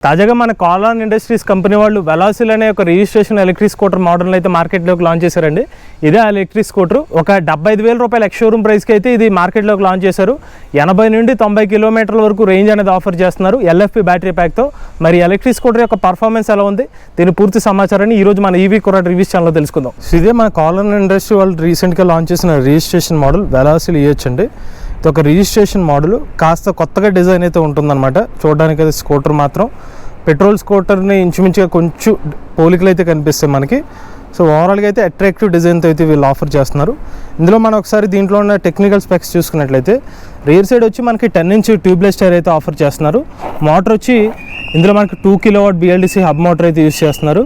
తాజాగా మన కాలాన్ industries company వాళ్ళు వెలాసిల్ అనే ఒక రిజిస్ట్రేషన్ ఎలక్ట్రిక్ స్కూటర్ మోడల్ అయితే మార్కెట్లోకి లాంచ్ చేశారండి. ఇదే ఆ ఎలక్ట్రిక్ స్కూటర్ ఒక 75,000 రూపాయల ఎక్స్ షోరూమ్ ప్రైస్కి అయితే ఇది మార్కెట్లోకి లాంచ్ చేశారు. 80 నుండి 90 కిలోమీటర్ల వరకు రేంజ్ అనేది ఆఫర్ చేస్తున్నారు ఎల్ఎఫ్పి బ్యాటరీ ప్యాక్తో. మరి ఎలక్ట్రిక్ స్కూటర్ యొక్క పర్ఫార్మెన్స్ ఎలా ఉంది, దీని పూర్తి సమాచారాన్ని ఈరోజు మన ఈవీ కుర్రాడ్ రివ్యూస్ ఛానల్లో తెలుసుకుందాం. ఇదే మన కాలాన్ ఇండస్ట్రీ వాళ్ళు రీసెంట్గా లాంచ్ చేసిన రిజిస్ట్రేషన్ మోడల్ వెలాసిల్ ఇయొచ్చండి. ఇది ఒక రిజిస్ట్రేషన్ మోడల్, కాస్త కొత్తగా డిజైన్ అయితే ఉంటుందన్నమాట. చూడడానికి అయితే స్కూటర్ మాత్రం పెట్రోల్ స్కూటర్ని ఇంచుమించుగా కొంచెం పోలికలు అయితే కనిపిస్తాయి మనకి. సో ఓవరాల్గా అయితే అట్రాక్టివ్ డిజైన్తో అయితే వీళ్ళు ఆఫర్ చేస్తున్నారు. ఇందులో మనం ఒకసారి దీంట్లో ఉన్న టెక్నికల్ స్పెక్స్ చూసుకున్నట్లయితే రియర్ సైడ్ వచ్చి మనకి 10 ఇంచ్ ట్యూబ్లెస్ టైర్ అయితే ఆఫర్ చేస్తున్నారు. మోటార్ వచ్చి ఇందులో మనకి 2 kW BLDC హబ్ మోటార్ అయితే యూస్ చేస్తున్నారు.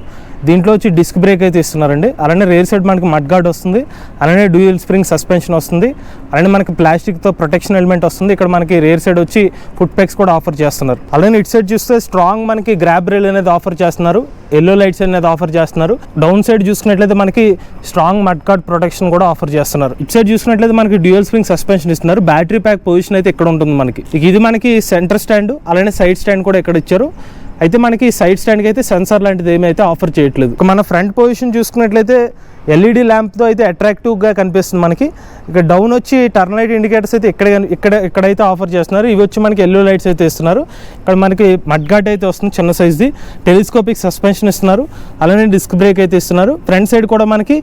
దీంట్లో వచ్చి డిస్క్ బ్రేక్ అయితే ఇస్తున్నారండి. అలానే రేర్ సైడ్ మనకి మడ్ గార్డ్ వస్తుంది, అలానే డ్యూయల్ స్ప్రింగ్ సస్పెన్షన్ వస్తుంది, అలానే మనకి ప్లాస్టిక్తో ప్రొటెక్షన్ ఎలిమెంట్ వస్తుంది. ఇక్కడ మనకి రేర్ సైడ్ వచ్చి ఫుట్ పెక్స్ కూడా ఆఫర్ చేస్తున్నారు. అలానే ఇటు సైడ్ చూస్తే స్ట్రాంగ్ మనకి గ్రాబ్ రైల్ అనేది ఆఫర్ చేస్తున్నారు, ఎల్లో లైట్స్ అనేది ఆఫర్ చేస్తున్నారు. డౌన్ సైడ్ చూసుకున్నట్లయితే మనకి స్ట్రాంగ్ మడ్ గార్డ్ ప్రొటెక్షన్ కూడా ఆఫర్ చేస్తున్నారు. ఇటు సైడ్ చూసుకున్నట్లయితే మనకి డ్యూయల్ స్ప్రింగ్ సస్పెన్షన్ ఇస్తున్నారు. బ్యాటరీ ప్యాక్ పొజిషన్ అయితే ఇక్కడ ఉంటుంది మనకి. ఇది మనకి సెంటర్ స్టాండ్, అలానే సైడ్ స్టాండ్ కూడా ఇక్కడ ఇచ్చారు. అయితే మనకి సైడ్ స్టాండ్కి అయితే సెన్సార్ లాంటిది ఏమైతే ఆఫర్ చేయట్లేదు. మన ఫ్రంట్ పొజిషన్ చూసుకున్నట్లయితే ఎల్ఈడి ల్యాంప్తో అయితే అట్రాక్టివ్గా కనిపిస్తుంది మనకి. ఇక్కడ డౌన్ వచ్చి టర్న్ లైట్ ఇండికేటర్స్ అయితే ఇక్కడైతే ఆఫర్ చేస్తున్నారు. ఇవి వచ్చి మనకి ఎల్లో లైట్స్ అయితే ఇస్తున్నారు. ఇక్కడ మనకి మడ్ గార్డ్ అయితే వస్తుంది చిన్న సైజ్ది, టెలిస్కోపిక్ సస్పెన్షన్ ఇస్తున్నారు, అలానే డిస్క్ బ్రేక్ అయితే ఇస్తున్నారు. ఫ్రంట్ సైడ్ కూడా మనకి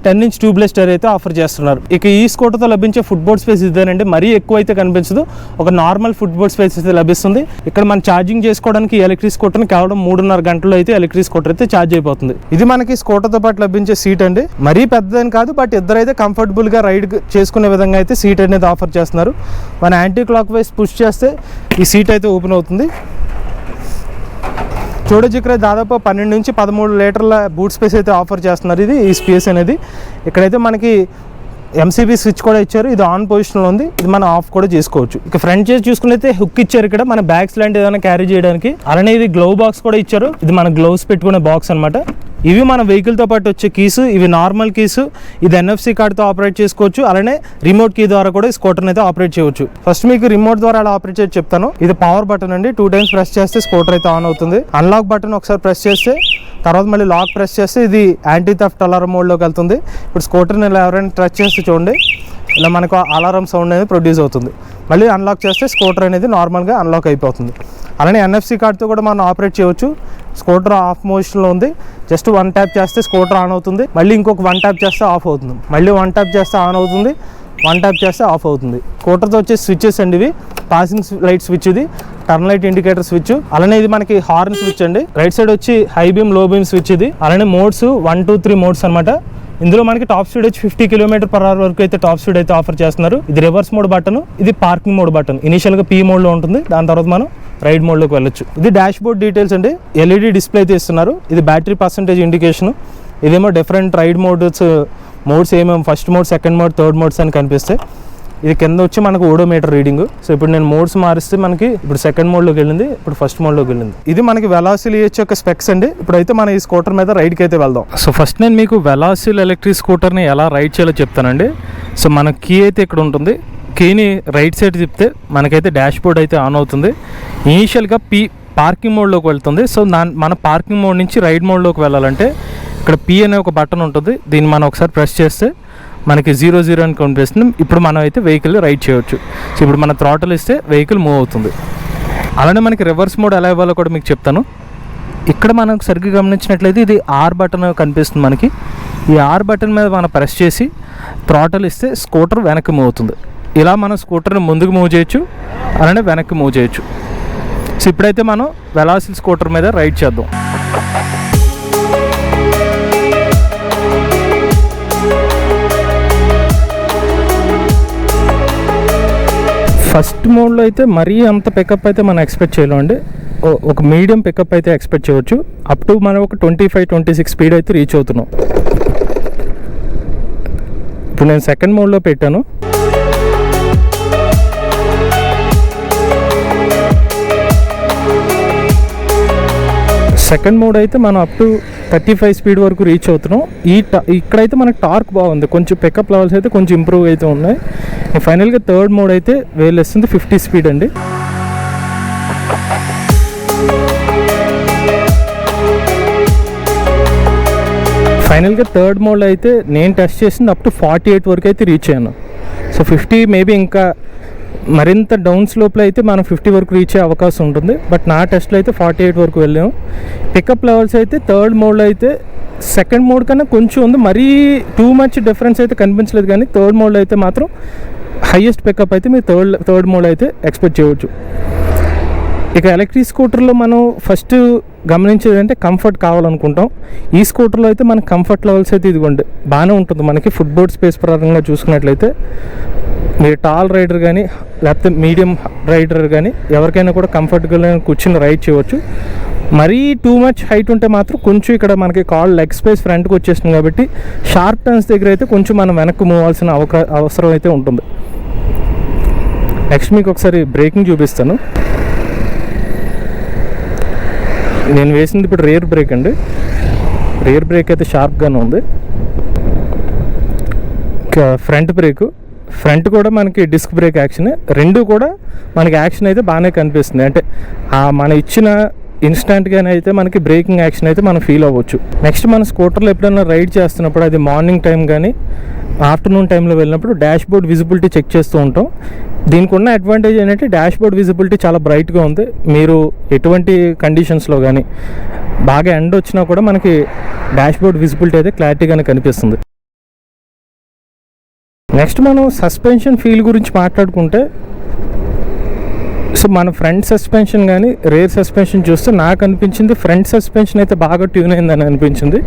10 ఇంచ్ ట్యూబ్లెస్ టైర్ అయితే ఆఫర్ చేస్తున్నారు. ఇక ఈ స్కూటర్తో లభించే ఫుట్బోర్డ్ స్పేస్ ఇదేనండి, మరీ ఎక్కువ అయితే కనిపించదు, ఒక నార్మల్ ఫుట్బోర్డ్ స్పేస్ అయితే లభిస్తుంది. ఇక్కడ మనం ఛార్జింగ్ చేసుకోవడానికి ఎలక్ట్రిక్ స్కూటర్ని కేవలం 3.5 గంటల్లో అయితే ఎలక్ట్రిక్ స్కూటర్ అయితే ఛార్జ్ అయిపోతుంది. ఇది మనకి స్కూటర్తో పాటు లభించే సీట్ అండి. మరీ పెద్దదని కాదు, బట్ ఇద్దరైతే కంఫర్టబుల్గా రైడ్ చేసుకునే విధంగా అయితే సీట్ అనేది ఆఫర్ చేస్తున్నారు. మన యాంటీ క్లాక్ వైజ్ పుష్ చేస్తే ఈ సీట్ అయితే ఓపెన్ అవుతుంది. చూడొచ్చు ఇక్కడ దాదాపు 12 నుంచి 13 లీటర్ల బూట్ స్పేస్ అయితే ఆఫర్ చేస్తున్నారు. ఈ స్పేస్ అనేది ఇక్కడైతే మనకి ఎంసీబీ స్విచ్ కూడా ఇచ్చారు. ఇది ఆన్ పొజిషన్లో ఉంది, ఇది మనం ఆఫ్ కూడా చేసుకోవచ్చు. ఇక ఫ్రంట్ చేసి చూసుకున్నైతే హుక్ ఇచ్చారు ఇక్కడ మన బ్యాగ్స్ లాంటి ఏదైనా క్యారీ చేయడానికి. అలానే ఇది గ్లౌ బాక్స్ కూడా ఇచ్చారు, ఇది మన గ్లౌస్ పెట్టుకునే బాక్స్ అనమాట. ఇవి మన వెహికల్తో పాటు వచ్చే కీస్, ఇవి నార్మల్ కీస్. ఇది NFC కార్డ్తో ఆపరేట్ చేసుకోవచ్చు, అలానే రిమోట్ కీ ద్వారా కూడా ఈ స్కూటర్ని అయితే ఆపరేట్ చేయవచ్చు. ఫస్ట్ మీకు రిమోట్ ద్వారా అలా ఆపరేట్ చేసి చెప్తాను. ఇది పవర్ బటన్ అండి, 2 టైమ్స్ ప్రెస్ చేస్తే స్కూటర్ అయితే ఆన్ అవుతుంది. అన్లాక్ బటన్ ఒకసారి ప్రెస్ చేస్తే, తర్వాత మళ్ళీ లాక్ ప్రెస్ చేస్తే ఇది యాంటీ థెఫ్ట్ అలారం మోడ్లోకి వెళ్తుంది. ఇప్పుడు స్కూటర్ని ఇలా ఎవరైనా టచ్ చేస్తే చూడండి, ఇలా మనకు అలారం సౌండ్ అనేది ప్రొడ్యూస్ అవుతుంది. మళ్ళీ అన్లాక్ చేస్తే స్కూటర్ అనేది నార్మల్గా అన్లాక్ అయిపోతుంది. అలానే NFC కార్డ్తో కూడా మనం ఆపరేట్ చేయవచ్చు. స్కూటర్ ఆఫ్ మోషన్లో ఉంది, జస్ట్ 1 ట్యాప్ చేస్తే స్కూటర్ ఆన్ అవుతుంది, మళ్ళీ ఇంకొక 1 ట్యాప్ చేస్తే ఆఫ్ అవుతుంది, మళ్ళీ 1 ట్యాప్ చేస్తే ఆన్ అవుతుంది, 1 ట్యాప్ చేస్తే ఆఫ్ అవుతుంది. స్కూటర్తో వచ్చే స్విచ్చెస్ అండి ఇవి. పాసింగ్ లైట్ స్విచ్, ఇది టర్న్ లైట్ ఇండికేటర్ స్విచ్, అలానే ఇది మనకి హార్న్ స్విచ్ అండి. రైట్ సైడ్ వచ్చి హై బీమ్ లో బీమ్ స్విచ్ ఇది. అలానే మోడ్స్ 1, 2, 3 మోడ్స్ అనమాట. ఇందులో మనకి టాప్ స్పీడ్ వచ్చి 50 km/h వరకు అయితే టాప్ స్పీడ్ అయితే ఆఫర్ చేస్తున్నారు. ఇది రివర్స్ మోడ్ బటన్, ఇది పార్కింగ్ మోడ్ బటన్. ఇనిషియల్గా P మోడ్లో ఉంటుంది, దాని తర్వాత మనం రైడ్ మోడ్లోకి వెళ్ళొచ్చు. ఇది డాష్ బోర్డ్ డీటెయిల్స్ అండి, LED డిస్ప్లే అయితే ఇస్తున్నారు. ఇది బ్యాటరీ పర్సెంటేజ్ ఇండికేషన్. ఇదేమో డిఫరెంట్ రైడ్ మోడ్స్ ఏమేమి first mode, second mode, third modes అని కనిపిస్తాయి. ఇది కింద వచ్చి మనకు ఓడోమీటర్ రీడింగ్. సో ఇప్పుడు నేను మోడ్స్ మారిస్తే మనకి ఇప్పుడు సెకండ్ మోడ్లోకి వెళ్ళింది, ఇప్పుడు ఫస్ట్ మోడ్లోకి వెళ్ళింది. ఇది మనకి వెలాసిల్ యొక్క స్పెక్స్ అండి. ఇప్పుడైతే మన ఈ స్కూటర్ మీద రైడ్కి అయితే వెళ్దాం. సో ఫస్ట్ నేను మీకు వెలాసిల్ ఎలక్ట్రిక్ స్కూటర్ని ఎలా రైడ్ చేయాలో చెప్తానండి. సో మన కీ అయితే ఇక్కడ ఉంటుంది, కీని రైట్ సైడ్ తిప్పితే మనకైతే డాష్ బోర్డ్ అయితే ఆన్ అవుతుంది. ఇనీషియల్గా పార్కింగ్ మోడ్లోకి వెళ్తుంది. సో మన పార్కింగ్ మోడ్ నుంచి రైడ్ మోడ్లోకి వెళ్ళాలంటే ఇక్కడ P అనే ఒక బటన్ ఉంటుంది, దీన్ని మనం ఒకసారి ప్రెస్ చేస్తే మనకి 00 అని కనిపిస్తుంది. ఇప్పుడు మనం అయితే వెహికల్ రైడ్ చేయవచ్చు. సో ఇప్పుడు మన థ్రాటిల్ ఇస్తే వెహికల్ మూవ్ అవుతుంది. అలానే మనకి రివర్స్ మోడ్ ఎలా ఇవ్వాలో కూడా మీకు చెప్తాను. ఇక్కడ మనం సరిగ్గా గమనించినట్లయితే ఇది R బటన్ కనిపిస్తుంది మనకి. ఈ R బటన్ మీద మనం ప్రెస్ చేసి థ్రాటిల్ ఇస్తే స్కూటర్ వెనక్కి మూవ్ అవుతుంది. ఇలా మనం స్కూటర్ని ముందుకు మూవ్ చేయొచ్చు, అలానే వెనక్కి మూవ్ చేయొచ్చు. సో ఇప్పుడైతే మనం వెలాసిల్ స్కూటర్ మీద రైడ్ చేద్దాం. ఫస్ట్ మోడ్లో అయితే మరీ అంత పికప్ అయితే మనం ఎక్స్పెక్ట్ చేయలేం అండి. ఒక మీడియం పికప్ అయితే ఎక్స్పెక్ట్ చేయవచ్చు. అప్ టు మనం ఒక 25-26 స్పీడ్ అయితే రీచ్ అవుతున్నాం. ఇప్పుడు నేను సెకండ్ మోడ్లో పెట్టాను. సెకండ్ మోడ్ అయితే మనం అప్ టు 35 స్పీడ్ వరకు రీచ్ అవుతున్నాం. ఇక్కడైతే మనకు టార్క్ బాగుంది, కొంచెం పికప్ లెవెల్స్ అయితే కొంచెం ఇంప్రూవ్ అయితే ఉన్నాయి. ఫైనల్గా థర్డ్ మోడ్ అయితే వేలేస్తుంది 50 స్పీడ్ అండి. ఫైనల్గా థర్డ్ మోడ్లో అయితే నేను టెస్ట్ చేసింది అప్ టు 48 వరకు అయితే రీచ్ అయ్యాను. సో 50 మేబీ ఇంకా మరింత డౌన్ స్లోప్లో అయితే మనం 50 వరకు రీచ్ అయ్యే అవకాశం ఉంటుంది. బట్ నా టెస్ట్లో అయితే 48 వరకు వెళ్ళాము. పికప్ లెవెల్స్ అయితే థర్డ్ మోడ్లో అయితే సెకండ్ మోడ్ కన్నా కొంచెం ఉంది, మరీ టూ మచ్ డిఫరెన్స్ అయితే కనిపించలేదు. కానీ థర్డ్ మోడ్లో అయితే మాత్రం హైయెస్ట్ పికప్ అయితే మీరు థర్డ్ మోడ్ అయితే ఎక్స్పెక్ట్ చేయవచ్చు. ఇక ఎలక్ట్రిక్ స్కూటర్లో మనం ఫస్ట్ గమనించేది అంటే కంఫర్ట్ కావాలనుకుంటాం. ఈ స్కూటర్లో అయితే మన కంఫర్ట్ లెవెల్స్ అయితే ఇదిగోండి బాగానే ఉంటుంది. మనకి ఫుట్బోర్డ్ స్పేస్ పరంగా చూసుకున్నట్లయితే మీరు టాల్ రైడర్ కానీ లేకపోతే మీడియం రైడర్ కానీ ఎవరికైనా కూడా కంఫర్టబుల్గా కూర్చుని రైడ్ చేయవచ్చు. మరీ టూ మచ్ హైట్ ఉంటే మాత్రం కొంచెం ఇక్కడ మనకి కాల్ లెగ్ స్పేస్ ఫ్రంట్కి వచ్చేస్తుంది కాబట్టి షార్ప్ టర్న్స్ దగ్గర అయితే కొంచెం మనం వెనక్కి మూవ్ అవ్వాల్సిన అవసరం అయితే ఉంటుంది. నెక్స్ట్ మీకు ఒకసారి బ్రేకింగ్ చూపిస్తాను. నేను వేసింది ఇప్పుడు రేర్ బ్రేక్ అండి. రేర్ బ్రేక్ అయితే షార్ప్గానే ఉంది. ఫ్రంట్ బ్రేకు, ఫ్రంట్ కూడా మనకి డిస్క్ బ్రేక్ యాక్షన్, రెండు కూడా మనకి యాక్షన్ అయితే బాగానే కనిపిస్తుంది. అంటే మన ఇచ్చిన ఇన్స్టెంట్గానే అయితే మనకి బ్రేకింగ్ యాక్షన్ అయితే మనం ఫీల్ అవ్వచ్చు. నెక్స్ట్ మన స్కూటర్లో ఎప్పుడైనా రైడ్ చేస్తున్నప్పుడు అది మార్నింగ్ టైం కానీ ఆఫ్టర్నూన్ టైంలో వెళ్ళినప్పుడు డాష్ బోర్డ్ విజిబిలిటీ చెక్ చేస్తూ ఉంటాం. దీనికి ఉన్న అడ్వాంటేజ్ ఏంటంటే డాష్ బోర్డ్ విజిబిలిటీ చాలా బ్రైట్గా ఉంది. మీరు ఎటువంటి కండిషన్స్లో కానీ బాగా ఎండ్ వచ్చినా కూడా మనకి డాష్ బోర్డ్ విజిబిలిటీ అయితే క్లారిటీగానే కనిపిస్తుంది. నెక్స్ట్ మనం సస్పెన్షన్ ఫీల్ గురించి మాట్లాడుకుంటే, సో మన ఫ్రంట్ సస్పెన్షన్ కానీ రేర్ సస్పెన్షన్ చూస్తే నాకు అనిపించింది ఫ్రంట్ సస్పెన్షన్ అయితే బాగా ట్యూన్ అయిందని అనిపించింది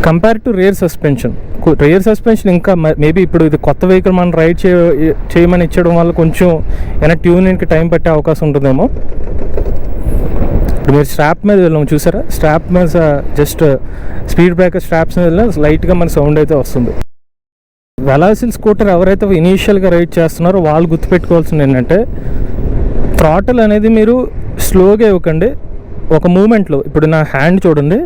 compare to rare suspension. Rare suspension ఇంకా మేబీ ఇప్పుడు ఇది కొత్త వెహికల్ మనం రైడ్ చేయమని ఇచ్చడం వల్ల కొంచెం ఏమైనా ట్యూనింగ్కి టైం పట్టే అవకాశం ఉంటుందేమో. ఇప్పుడు మీరు స్ట్రాప్ మీద వెళ్ళాము చూసారా, స్ట్రాప్ మీద జస్ట్ స్పీడ్ బ్రేకర్ స్ట్రాప్స్ మీద వెళ్ళినా లైట్గా మన సౌండ్ అయితే వస్తుంది. వెలాసిల్ స్కూటర్ ఎవరైతే ఇనీషియల్గా రైడ్ చేస్తున్నారో వాళ్ళు గుర్తుపెట్టుకోవాల్సింది ఏంటంటే థ్రాటిల్ అనేది మీరు స్లోగా ఇవ్వకండి. ఒక మూమెంట్లో ఇప్పుడు నా హ్యాండ్ చూడండి,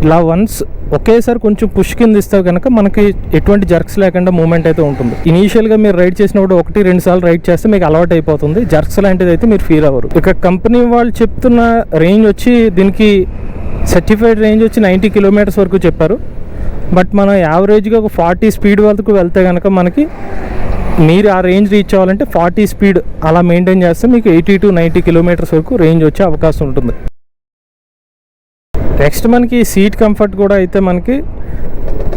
ఇలా వన్స్ ఒకేసారి కొంచెం పుష్ కింద ఇస్తే కనుక మనకి ఎటువంటి జర్క్స్ లేకుండా మూమెంట్ అయితే ఉంటుంది. ఇనీషియల్గా మీరు రైడ్ చేసినప్పుడు 1-2 సార్లు రైడ్ చేస్తే మీకు అలవాటు అయిపోతుంది. జర్క్స్ లాంటిది అయితే మీరు ఫీల్ అవ్వరు. ఇక కంపెనీ వాళ్ళు చెప్తున్న రేంజ్ వచ్చి దీనికి సర్టిఫైడ్ రేంజ్ వచ్చి 90 కిలోమీటర్స్ వరకు చెప్పారు. బట్ మనం యావరేజ్గా ఒక 40 స్పీడ్ వరకు వెళ్తే కనుక మనకి మీరు ఆ రేంజ్ రీచ్ అవ్వాలంటే 40 స్పీడ్ అలా మెయింటైన్ చేస్తే మీకు 80-90 కిలోమీటర్స్ వరకు రేంజ్ వచ్చే అవకాశం ఉంటుంది. నెక్స్ట్ మనకి సీట్ కంఫర్ట్ కూడా అయితే మనకి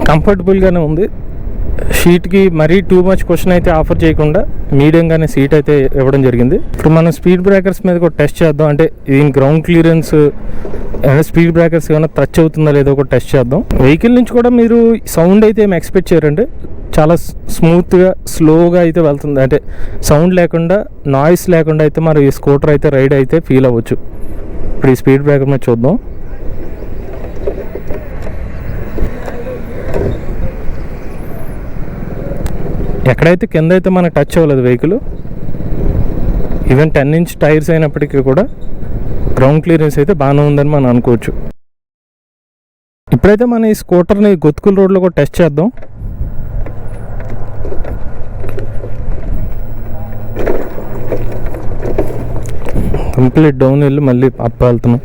కంఫర్టబుల్గానే ఉంది. షీట్కి మరీ టూ మచ్ క్వశ్చన్ అయితే ఆఫర్ చేయకుండా మీడియంగానే సీట్ అయితే ఇవ్వడం జరిగింది. ఇప్పుడు మనం స్పీడ్ బ్రేకర్స్ మీద కూడా టెస్ట్ చేద్దాం. అంటే దీని గ్రౌండ్ క్లియరెన్స్ స్పీడ్ బ్రేకర్స్ ఏమైనా టచ్ అవుతుందా లేదో కూడా టెస్ట్ చేద్దాం. వెహికల్ నుంచి కూడా మీరు సౌండ్ అయితే ఏమి ఎక్స్పెక్ట్ చేయరండి. చాలా స్మూత్గా స్లోగా అయితే వెళ్తుంది. అంటే సౌండ్ లేకుండా నాయిస్ లేకుండా అయితే మరి ఈ స్కూటర్ అయితే రైడ్ అయితే ఫీల్ అవ్వచ్చు. ఇప్పుడు ఈ స్పీడ్ బ్రేకర్ మీద చూద్దాం. ఎక్కడైతే కింద అయితే మనకు టచ్ అవ్వలేదు వెహికల్. ఈవెన్ 10 ఇంచ్ టైర్స్ అయినప్పటికీ కూడా గ్రౌండ్ క్లియరెన్స్ అయితే బాగానే ఉందని మనం అనుకోవచ్చు. ఇప్పుడైతే మన ఈ స్కూటర్ని గొత్తుకుల రోడ్లో కూడా టెస్ట్ చేద్దాం. కంప్లీట్ డౌన్ వెళ్ళి మళ్ళీ అప్ వెళ్తున్నాం.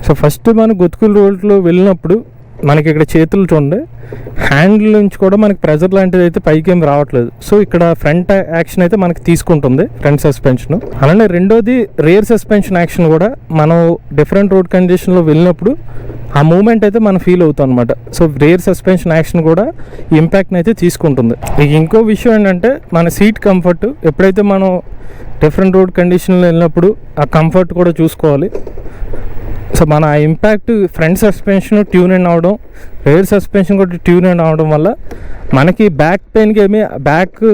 సో ఫస్ట్ మనం గొత్తుకుల రోడ్లో వెళ్ళినప్పుడు మనకి ఇక్కడ చేతులు చూడండి, హ్యాండిల్ నుంచి కూడా మనకి ప్రెజర్ లాంటిది అయితే పైకి ఏం రావట్లేదు. సో ఇక్కడ ఫ్రంట్ యాక్షన్ అయితే మనకి తీసుకుంటుంది ఫ్రంట్ సస్పెన్షన్. అలానే రెండోది రేర్ సస్పెన్షన్ యాక్షన్ కూడా మనం డిఫరెంట్ రోడ్ కండిషన్లో వెళ్ళినప్పుడు ఆ మూమెంట్ అయితే మనం ఫీల్ అవుతాం అనమాట. సో రేర్ సస్పెన్షన్ యాక్షన్ కూడా ఇంపాక్ట్ని అయితే తీసుకుంటుంది. ఇక ఇంకో విషయం ఏంటంటే మన సీట్ కంఫర్ట్. ఎప్పుడైతే మనం డిఫరెంట్ రోడ్ కండిషన్లో వెళ్ళినప్పుడు ఆ కంఫర్ట్ కూడా చూసుకోవాలి. సో మన ఆ impact front suspension tune in అవ్వడం, రేర్ సస్పెన్షన్ కూడా ట్యూన్ ఇన్ అవ్వడం వల్ల మనకి బ్యాక్ పెయిన్కి ఏమి బ్యాక్కి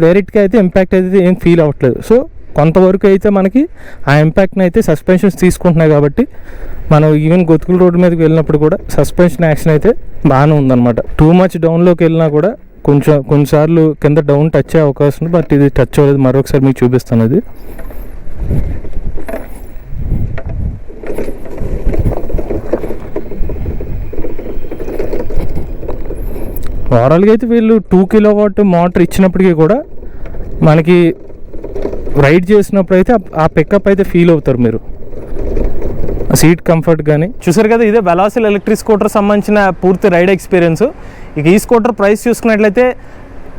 డైరెక్ట్గా అయితే ఇంపాక్ట్ అయితే ఏం ఫీల్ అవ్వట్లేదు. సో కొంతవరకు అయితే మనకి ఆ ఇంపాక్ట్ని అయితే సస్పెన్షన్స్ తీసుకుంటున్నాయి కాబట్టి మనం ఈవెన్ గొత్తుకుల రోడ్డు మీదకి వెళ్ళినప్పుడు కూడా సస్పెన్షన్ యాక్షన్ అయితే బాగానే ఉందన్నమాట. టూ మచ్ డౌన్లోకి వెళ్ళినా కూడా కొన్నిసార్లు కింద డౌన్ టచ్ అయ్యే అవకాశం ఉంది. బట్ ఇది టచ్ అవ్వలేదు. మరొకసారి మీకు చూపిస్తాను. ఇది ఓవరాల్గా అయితే వీళ్ళు 2 కిలోవాట్ మోటార్ ఇచ్చినప్పటికీ కూడా మనకి రైడ్ చేసినప్పుడు అయితే ఆ పికప్ అయితే ఫీల్ అవుతారు మీరు, సీట్ కంఫర్ట్ కానీ. చూసారు కదా, ఇదే వెలాసిల్ ఎలక్ట్రిక్ స్కూటర్ సంబంధించిన పూర్తి రైడ్ ఎక్స్పీరియన్స్. ఇక ఈ స్కూటర్ ప్రైస్ చూసుకున్నట్లయితే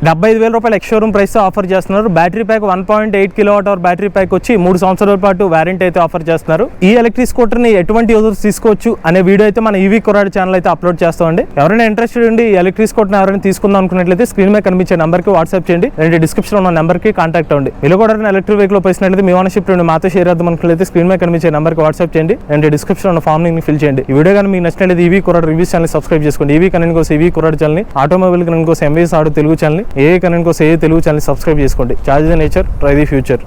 75,000 రూపాయలు ఎక్స్ షోరూమ్ ప్రైస్ ఆఫర్ చేస్తున్నారు. Battery pack 1.8 kWh battery pack వచ్చి 3 సంవత్సరాల పాటు వారంటీ అయితే ఆఫర్ చేస్తున్నారు. ఈ ఎలక్ట్రిక్ స్కూటర్ని ఎటువంటి యూజర్స్ తీసుకోవచ్చు అనే వీడియో అయితే మన ఈవీ కుర్రాడు ఛానల్ అయితే అప్లోడ్ చేస్తామండి. ఎవరైనా ఇంట్రెస్టెడ్ ఉండి ఈ ఎలక్ట్రిక్ స్కూటర్ని ఎవరైనా తీసుకుందాం అనుకున్నట్లయితే స్క్రీన్ మీద కనిపించే నెంబర్కి వాట్సాప్ చేయండి, లేదా డిస్క్రిప్షన్లో ఉన్న నెంబర్కి కాంటాక్ట్ అవ్వండి. మీరు కూడా ఎలక్ట్రిక్ వెహికల్ పోయినట్లయితే మీ ఓనర్షిప్ నుండి మాతో షేర్ చేద్దాం అనుకున్నట్లయితే స్క్రీన్ మీద కనిపించే నెంబర్కి వాట్సాప్ చేయండి, లేదా డిస్క్రిప్షన్లో ఉన్న ఫామ్ ని ఫిల్ చేయండి. ఈ వీడియో కానీ మీకు నచ్చినట్లయితే ఈవీ కుర్రాడు రివ్యూస్ ఛానల్ సబ్స్క్రైబ్ చేసుకోండి. ఈవీ కనెంట్ కోసం ఈవీ కుర్రాడు ఛానల్, ఆటోమొబైల్ కనెంట్ కోసం ఎంవీఎస్ ఆటో తెలుగు ఛానల్, ఏ కనెంట్ కోసం తెలుగు ఛానల్ సబ్స్క్రైబ్ చేసుకోండి. Charge the nature, try the future.